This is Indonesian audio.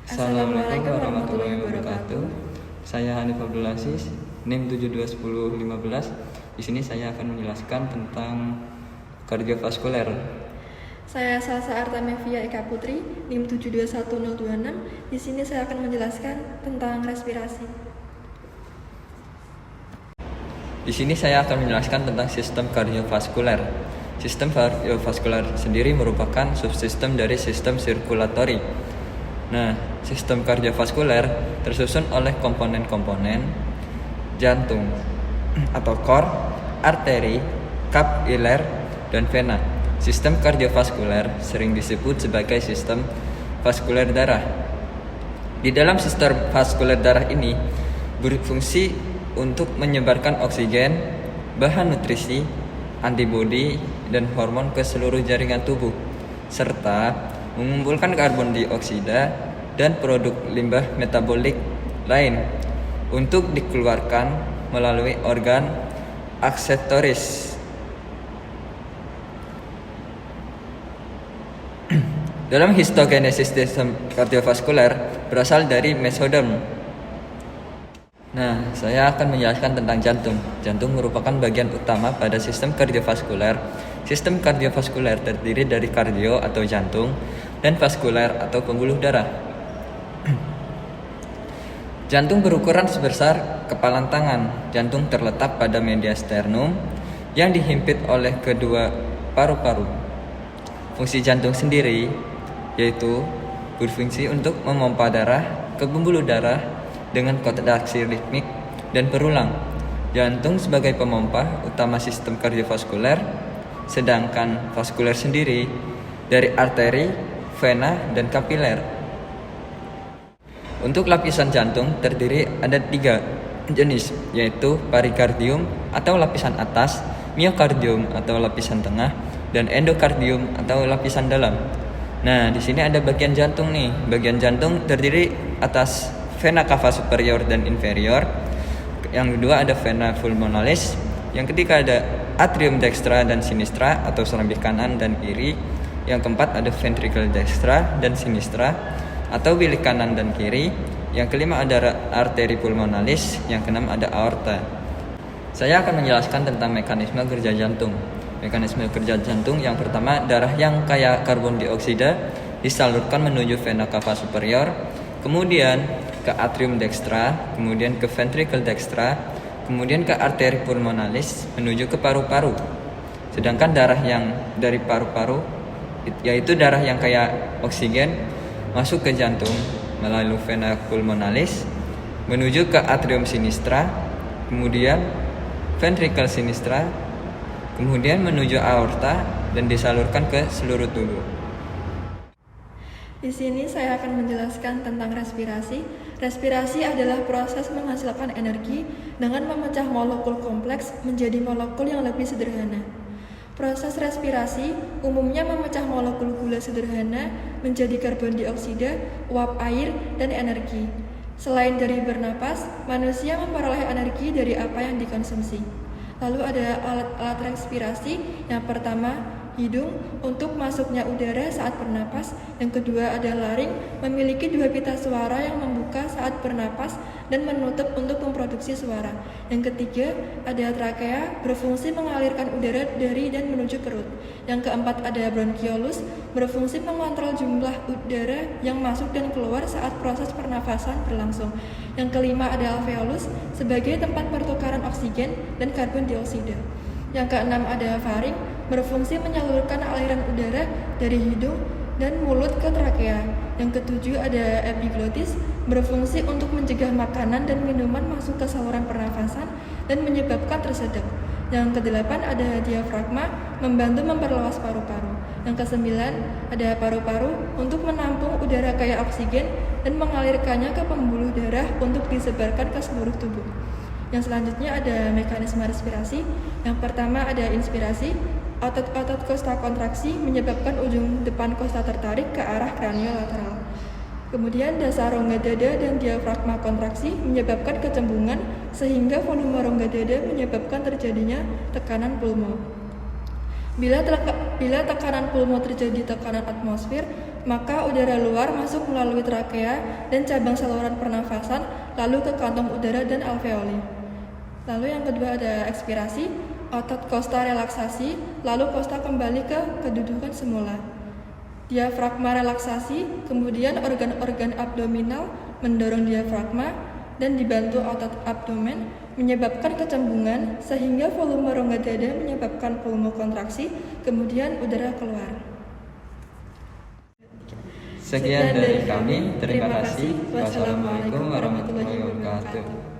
Assalamualaikum warahmatullahi wabarakatuh. Saya Hanif Abdul Aziz, NIM 721015. Di sini saya akan menjelaskan tentang kardiovaskuler. Saya Salsa Artamevia Eka Putri, NIM 721026. Di sini saya akan menjelaskan tentang respirasi. Di sini saya akan menjelaskan tentang sistem kardiovaskuler. Sistem kardiovaskuler sendiri merupakan subsistem dari sistem sirkulatori. Nah, sistem kardiovaskuler tersusun oleh komponen-komponen jantung atau core, arteri, kapiler, dan vena. Sistem kardiovaskuler sering disebut sebagai sistem vaskuler darah. Di dalam sistem vaskuler darah ini berfungsi untuk menyebarkan oksigen, bahan nutrisi, antibodi, dan hormon ke seluruh jaringan tubuh, serta mengumpulkan karbon dioksida dan produk limbah metabolik lain untuk dikeluarkan melalui organ akseptoris. Dalam histogenesis sistem kardiovaskuler berasal dari mesoderm. Nah, saya akan menjelaskan tentang jantung. Jantung merupakan bagian utama pada sistem kardiovaskuler. Sistem kardiovaskuler terdiri dari kardio atau jantung dan vaskuler atau pembuluh darah. Jantung berukuran sebesar kepalan tangan. Jantung terletak pada media sternum yang dihimpit oleh kedua paru-paru. Fungsi jantung sendiri yaitu berfungsi untuk memompa darah ke pembuluh darah dengan kontraksi ritmik dan berulang. Jantung sebagai pemompa utama sistem kardiovaskuler, sedangkan vaskuler sendiri dari arteri, vena, dan kapiler. Untuk lapisan jantung terdiri ada 3 jenis, yaitu perikardium atau lapisan atas, miokardium atau lapisan tengah, dan endokardium atau lapisan dalam. Nah, di sini ada bagian jantung nih. Bagian jantung terdiri atas vena cava superior dan inferior. Yang kedua ada vena pulmonalis. Yang ketiga ada atrium dextra dan sinistra atau serambi kanan dan kiri. Yang keempat ada ventricle dextra dan sinistra atau bilik kanan dan kiri. Yang kelima ada arteri pulmonalis. Yang keenam ada aorta. Saya akan menjelaskan tentang mekanisme kerja jantung. Mekanisme kerja jantung yang pertama, darah yang kaya karbon dioksida disalurkan menuju vena cava superior, kemudian ke atrium dextra, kemudian ke ventricle dextra, kemudian ke arteri pulmonalis menuju ke paru-paru. Sedangkan darah yang dari paru-paru, yaitu darah yang kaya oksigen, masuk ke jantung melalui vena pulmonalis menuju ke atrium sinistra, kemudian ventricle sinistra, kemudian menuju aorta dan disalurkan ke seluruh tubuh. Di sini saya akan menjelaskan tentang respirasi. Respirasi adalah proses menghasilkan energi dengan memecah molekul kompleks menjadi molekul yang lebih sederhana. Proses respirasi umumnya memecah molekul gula sederhana menjadi karbon dioksida, uap air, dan energi. Selain dari bernapas, manusia memperoleh energi dari apa yang dikonsumsi. Lalu ada alat-alat respirasi. Yang pertama, hidung untuk masuknya udara saat bernapas. Yang kedua ada laring, memiliki 2 pita suara yang membuka saat bernapas dan menutup untuk memproduksi suara. Yang ketiga ada trakea, berfungsi mengalirkan udara dari dan menuju perut. Yang keempat ada bronkiolus, berfungsi mengontrol jumlah udara yang masuk dan keluar saat proses pernafasan berlangsung. Yang kelima ada alveolus, sebagai tempat pertukaran oksigen dan karbon dioksida. Yang keenam ada faring, berfungsi menyalurkan aliran udara dari hidung dan mulut ke trakea. Yang ketujuh ada epiglotis, berfungsi untuk mencegah makanan dan minuman masuk ke saluran pernafasan dan menyebabkan tersedak. Yang kedelapan ada diafragma, membantu memperluas paru-paru. Yang kesembilan ada paru-paru untuk menampung udara kaya oksigen dan mengalirkannya ke pembuluh darah untuk disebarkan ke seluruh tubuh. Yang selanjutnya ada mekanisme respirasi. Yang pertama ada inspirasi. Otot-otot kosta kontraksi menyebabkan ujung depan kosta tertarik ke arah kraniolateral. Kemudian dasar rongga dada dan diafragma kontraksi menyebabkan kecembungan sehingga volume rongga dada menyebabkan terjadinya tekanan pulmo. Bila tekanan pulmo terjadi tekanan atmosfer, maka udara luar masuk melalui trakea dan cabang saluran pernafasan, lalu ke kantong udara dan alveoli. Lalu yang kedua ada ekspirasi, otot kosta relaksasi, lalu kosta kembali ke kedudukan semula. Diafragma relaksasi, kemudian organ-organ abdominal mendorong diafragma dan dibantu otot abdomen menyebabkan kecembungan sehingga volume rongga dada menyebabkan volume kontraksi, kemudian udara keluar. Sekian dari kami, terima kasih. Wassalamualaikum warahmatullahi wabarakatuh.